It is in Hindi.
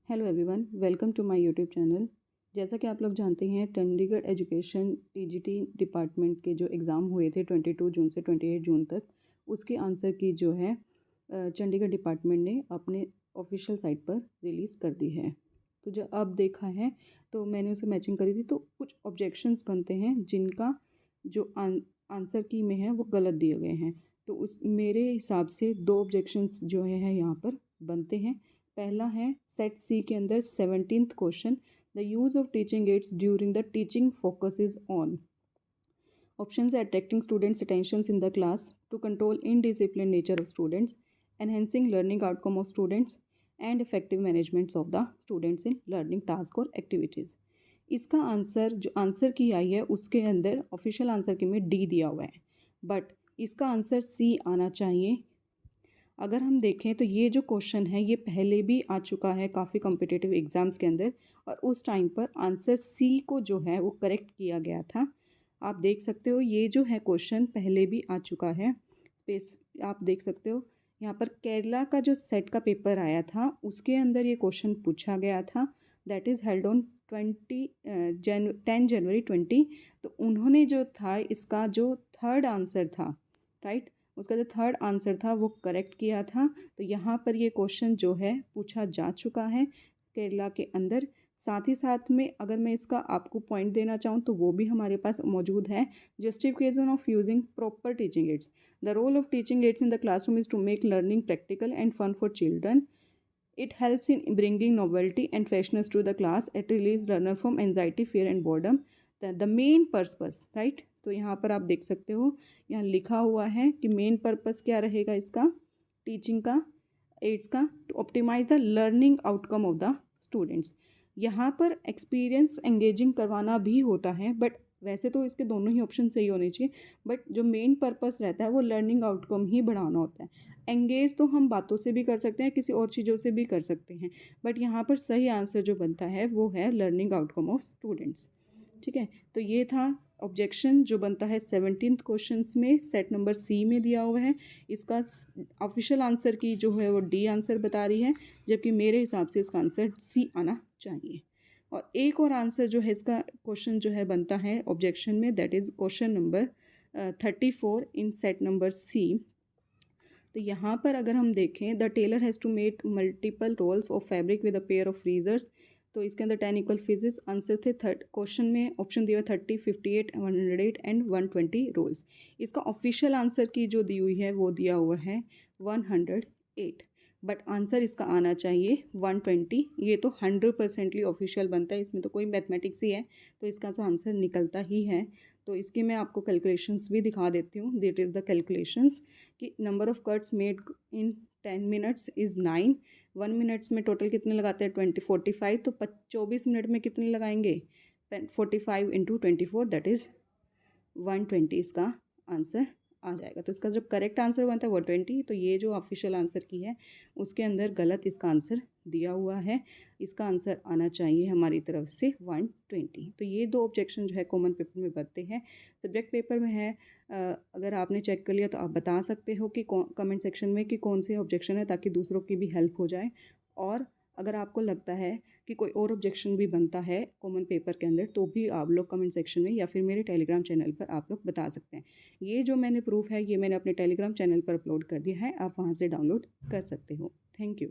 Hello everyone, welcome to my YouTube channel. जैसा कि आप लोग जानते हैं, चंडीगढ़ एजुकेशन टीजीटी डिपार्टमेंट के जो एग्ज़ाम हुए थे 22 जून से 28 जून तक, उसके आंसर की जो है चंडीगढ़ डिपार्टमेंट ने अपने ऑफिशियल साइट पर रिलीज़ कर दी है। तो जब अब देखा है तो मैंने उसे मैचिंग करी थी, तो कुछ ऑब्जेक्शंस बनते हैं जिनका जो आंसर की में है वो गलत दिए गए हैं। तो उस मेरे हिसाब से दो ऑब्जेक्शंस जो है यहाँ पर बनते हैं। पहला है सेट सी के अंदर 17th question, the use of teaching aids during the teaching focus is on. Options है attracting students attentions in the class, to control indiscipline nature of students, enhancing learning outcome of students and effective managements of the students in learning task और एक्टिविटीज़। इसका आंसर जो आंसर की आई है उसके अंदर ऑफिशियल आंसर की में डी दिया हुआ है, बट इसका आंसर सी आना चाहिए। अगर हम देखें तो ये जो क्वेश्चन है ये पहले भी आ चुका है काफ़ी कॉम्पिटिटिव एग्ज़ाम्स के अंदर, और उस टाइम पर आंसर सी को जो है वो करेक्ट किया गया था। आप देख सकते हो ये जो है क्वेश्चन पहले भी आ चुका है। स्पेस आप देख सकते हो यहाँ पर केरला का जो सेट का पेपर आया था उसके अंदर ये क्वेश्चन पूछा गया था, दैट इज़ हेल्ड ऑन 10 जनवरी 20। तो उन्होंने जो था इसका जो थर्ड आंसर था, राइट, उसका जो थर्ड आंसर था वो करेक्ट किया था। तो यहाँ पर ये क्वेश्चन जो है पूछा जा चुका है केरला के अंदर। साथ ही साथ में अगर मैं इसका आपको पॉइंट देना चाहूँ तो वो भी हमारे पास मौजूद है। Justification of using proper teaching aids, the role of teaching aids in the classroom is to make learning practical and fun for children. It helps in bringing novelty and freshness to the class. It relieves learner from anxiety, fear and boredom. The main purpose, right? तो यहाँ पर आप देख सकते हो यहाँ लिखा हुआ है कि मेन पर्पस क्या रहेगा इसका, टीचिंग का एड्स का, to optimise the learning outcome of the students. यहाँ पर एक्सपीरियंस एंगेजिंग करवाना भी होता है, बट वैसे तो इसके दोनों ही ऑप्शन सही होने चाहिए, बट जो मेन पर्पस रहता है वो लर्निंग आउटकम ही बढ़ाना होता है। एंगेज तो हम बातों से भी कर सकते हैं, किसी और चीज़ों से भी कर सकते हैं, बट यहाँ पर सही आंसर जो बनता है वो है लर्निंग आउटकम ऑफ स्टूडेंट्स। ठीक है, तो ये था ऑब्जेक्शन जो बनता है 17th क्वेश्चंस में, सेट नंबर सी में दिया हुआ है। इसका ऑफिशियल आंसर की जो है वो डी आंसर बता रही है, जबकि मेरे हिसाब से इसका आंसर सी आना चाहिए। और एक और आंसर जो है इसका क्वेश्चन जो है बनता है ऑब्जेक्शन में, that is question number 34 in set number C. तो यहाँ पर अगर हम देखें, the tailor has to make multiple rolls of fabric with a pair of freezers. तो इसके अंदर 10 इक्वल फिजिक्स आंसर थे। थर्ड क्वेश्चन में ऑप्शन दिया 30, 58, 108 एंड 120 रोल्स। इसका ऑफिशियल आंसर की जो दी हुई है वो दिया हुआ है 108, बट आंसर इसका आना चाहिए 120। ये तो 100%ली ऑफिशियल बनता है, इसमें तो कोई मैथमेटिक्स ही है, तो इसका तो आंसर निकलता ही है। तो इसकी मैं आपको कैलकुलेशंस भी दिखा देती हूँ। दैट इज़ द कैलकुलेशंस कि number of cuts made in 10 minutes is 9। 1 minutes में टोटल कितने लगाते हैं 45, तो 24 मिनट में कितने लगाएंगे 45 इंटू 24, दैट इज़ 120 इसका आंसर आ जाएगा। तो इसका जो करेक्ट आंसर बनता है 120। तो ये जो ऑफिशियल आंसर की है उसके अंदर गलत इसका आंसर दिया हुआ है। इसका आंसर आना चाहिए हमारी तरफ से 120। तो ये दो ऑब्जेक्शन जो है कॉमन पेपर में बनते हैं। सब्जेक्ट पेपर में है, अगर आपने चेक कर लिया तो आप बता सकते हो कि कमेंट सेक्शन में कि कौन से ऑब्जेक्शन है, ताकि दूसरों की भी हेल्प हो जाए। और अगर आपको लगता है कि कोई और ऑब्जेक्शन भी बनता है कॉमन पेपर के अंदर, तो भी आप लोग कमेंट सेक्शन में या फिर मेरे टेलीग्राम चैनल पर आप लोग बता सकते हैं। ये जो मैंने प्रूफ है ये मैंने अपने टेलीग्राम चैनल पर अपलोड कर दिया है, आप वहाँ से डाउनलोड कर सकते हो। Thank you.